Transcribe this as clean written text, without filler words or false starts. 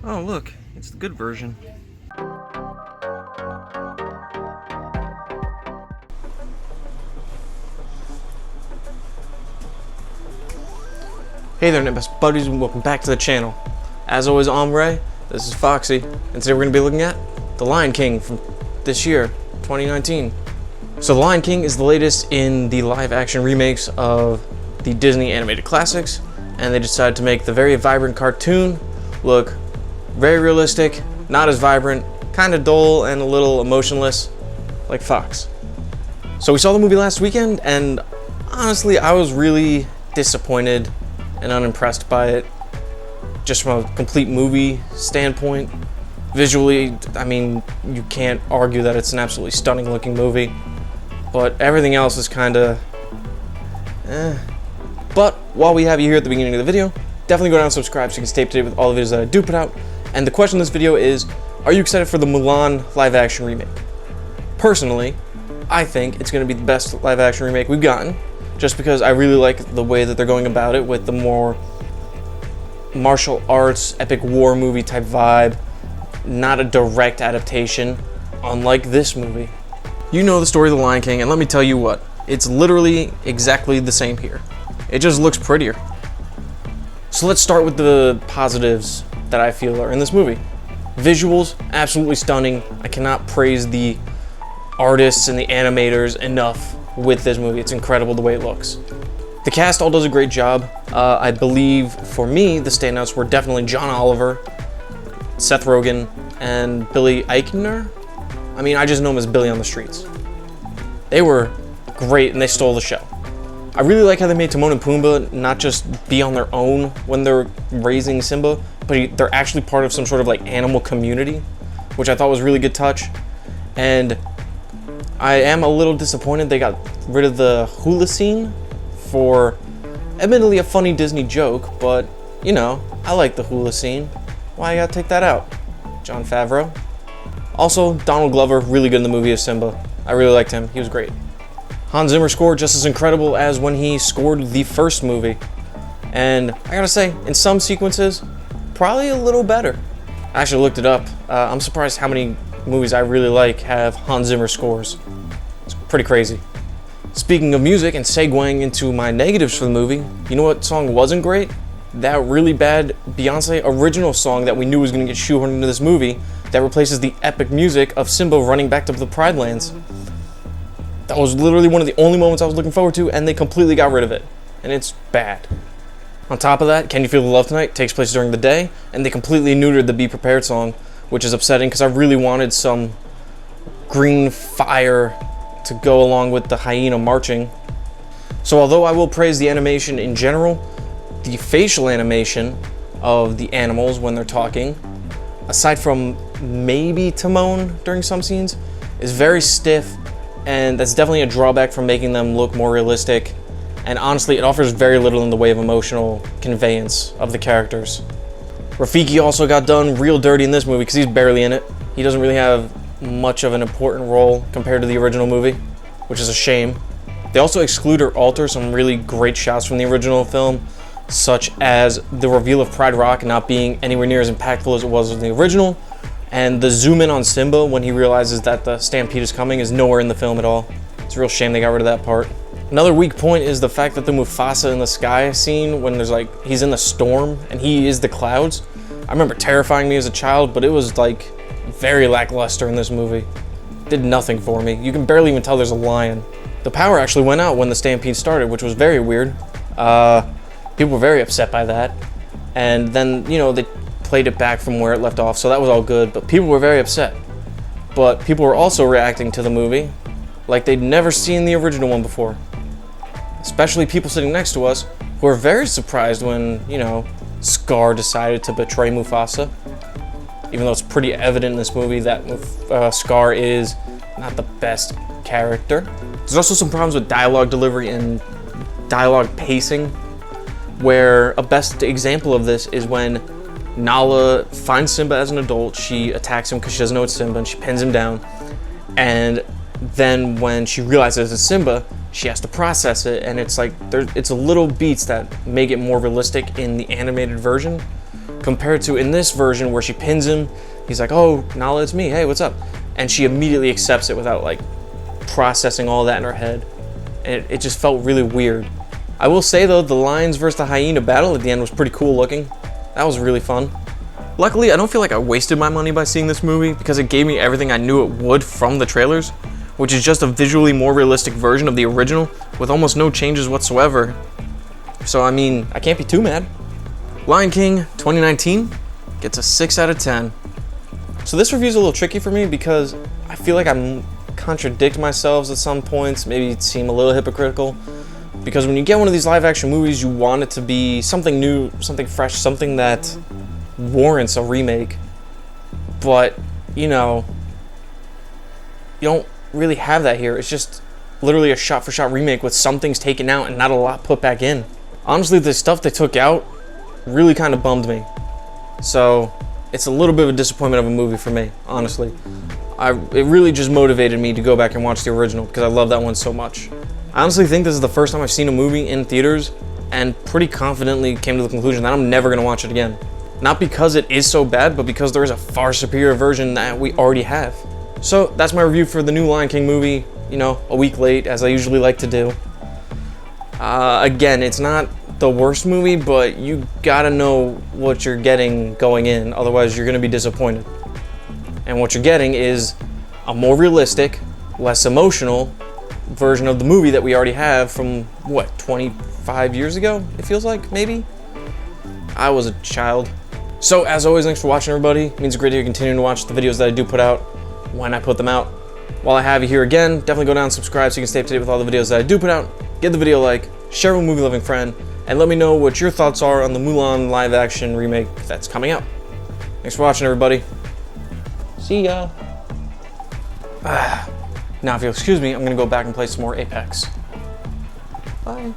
Oh, look, it's the good version. Hey there, best buddies, and welcome back to the channel. As always, I'm Ray, this is Foxy, and today we're going to be looking at The Lion King from this year, 2019. So The Lion King is the latest in the live-action remakes of the Disney animated classics, and they decided to make the very vibrant cartoon look very realistic, not as vibrant, kind of dull, and a little emotionless, like Fox. So we saw the movie last weekend, and honestly, I was really disappointed and unimpressed by it, just from a complete movie standpoint. Visually, I mean, you can't argue that it's an absolutely stunning looking movie, but everything else is kind of But while we have you here at the beginning of the video, definitely go down and subscribe so you can stay up to date with all the videos that I do put out. And the question in this video is, are you excited for the Mulan live action remake? Personally, I think it's going to be the best live action remake we've gotten, just because I really like the way that they're going about it with the more martial arts, epic war movie type vibe, not a direct adaptation, unlike this movie. You know the story of The Lion King, and let me tell you what, it's literally exactly the same here. It just looks prettier. So let's start with the positives that I feel are in this movie. Visuals, absolutely stunning. I cannot praise the artists and the animators enough with this movie. It's incredible the way it looks. The cast all does a great job. I believe, for me, the standouts were definitely John Oliver, Seth Rogen, and Billy Eichner. I mean, I just know him as Billy on the streets. They were great, and they stole the show. I really like how they made Timon and Pumbaa not just be on their own when they're raising Simba, but they're actually part of some sort of like animal community, which I thought was a really good touch. And I am a little disappointed they got rid of the hula scene for admittedly a funny Disney joke, but you know, I like the hula scene. Why you gotta take that out, Jon Favreau? Also, Donald Glover, really good in the movie as Simba. I really liked him, he was great. Hans Zimmer score just as incredible as when he scored the first movie. And I gotta say, in some sequences, probably a little better. I actually looked it up. I'm surprised how many movies I really like have Hans Zimmer scores. It's pretty crazy. Speaking of music and segueing into my negatives for the movie, you know what song wasn't great? That really bad Beyonce original song that we knew was gonna get shoehorned into this movie that replaces the epic music of Simba running back to the Pride Lands. That was literally one of the only moments I was looking forward to, and they completely got rid of it. And it's bad. On top of that, Can You Feel the Love Tonight takes place during the day, and they completely neutered the Be Prepared song, which is upsetting because I really wanted some green fire to go along with the hyena marching. So although I will praise the animation in general, the facial animation of the animals when they're talking, aside from maybe Timon during some scenes, is very stiff, and that's definitely a drawback from making them look more realistic. And honestly, it offers very little in the way of emotional conveyance of the characters. Rafiki also got done real dirty in this movie because he's barely in it. He doesn't really have much of an important role compared to the original movie, which is a shame. They also exclude or alter some really great shots from the original film, such as the reveal of Pride Rock not being anywhere near as impactful as it was in the original, and the zoom in on Simba when he realizes that the stampede is coming is nowhere in the film at all. It's a real shame they got rid of that part. Another weak point is the fact that the Mufasa in the sky scene, when there's like, he's in the storm and he is the clouds, I remember terrifying me as a child, but it was like very lackluster in this movie. Did nothing for me. You can barely even tell there's a lion. The power actually went out when the stampede started, which was very weird. People were very upset by that. And then, you know, they played it back from where it left off, so that was all good, but people were very upset. But people were also reacting to the movie like they'd never seen the original one before. Especially people sitting next to us who were very surprised when, you know, Scar decided to betray Mufasa. Even though it's pretty evident in this movie that Scar is not the best character. There's also some problems with dialogue delivery and dialogue pacing, where a best example of this is when Nala finds Simba as an adult, she attacks him because she doesn't know it's Simba, and she pins him down. And then when she realizes it's Simba, she has to process it, and it's like it's a little beats that make it more realistic in the animated version, compared to in this version where she pins him. He's like, oh, Nala, it's me. Hey, what's up? And she immediately accepts it without like processing all that in her head. And it just felt really weird. I will say though, the lions versus the hyena battle at the end was pretty cool looking. That was really fun. Luckily, I don't feel like I wasted my money by seeing this movie because it gave me everything I knew it would from the trailers, which is just a visually more realistic version of the original with almost no changes whatsoever. So I mean, I can't be too mad. Lion King 2019 gets a 6 out of 10. So this review's a little tricky for me because I feel like I'm contradict myself at some points, maybe seem a little hypocritical. Because when you get one of these live action movies, you want it to be something new, something fresh, something that warrants a remake. But, you know, you don't really have that here. It's just literally a shot-for-shot remake with some things taken out and not a lot put back in. Honestly, the stuff they took out really kind of bummed me. So, it's a little bit of a disappointment of a movie for me, honestly. It really just motivated me to go back and watch the original because I love that one so much. I honestly think this is the first time I've seen a movie in theaters and pretty confidently came to the conclusion that I'm never going to watch it again. Not because it is so bad, but because there is a far superior version that we already have. So that's my review for the new Lion King movie, you know, a week late, as I usually like to do. Again, it's not the worst movie, but you gotta know what you're getting going in, otherwise you're gonna be disappointed. And what you're getting is a more realistic, less emotional version of the movie that we already have from, what, 25 years ago, it feels like, maybe? I was a child. So, as always, thanks for watching, everybody. It means a great deal continuing to watch the videos that I do put out when I put them out. While I have you here again, definitely go down and subscribe so you can stay up to date with all the videos that I do put out. Give the video a like, share with a movie-loving friend, and let me know what your thoughts are on the Mulan live-action remake that's coming out. Thanks for watching, everybody. See ya. Now, if you'll excuse me, I'm going to go back and play some more Apex. Bye.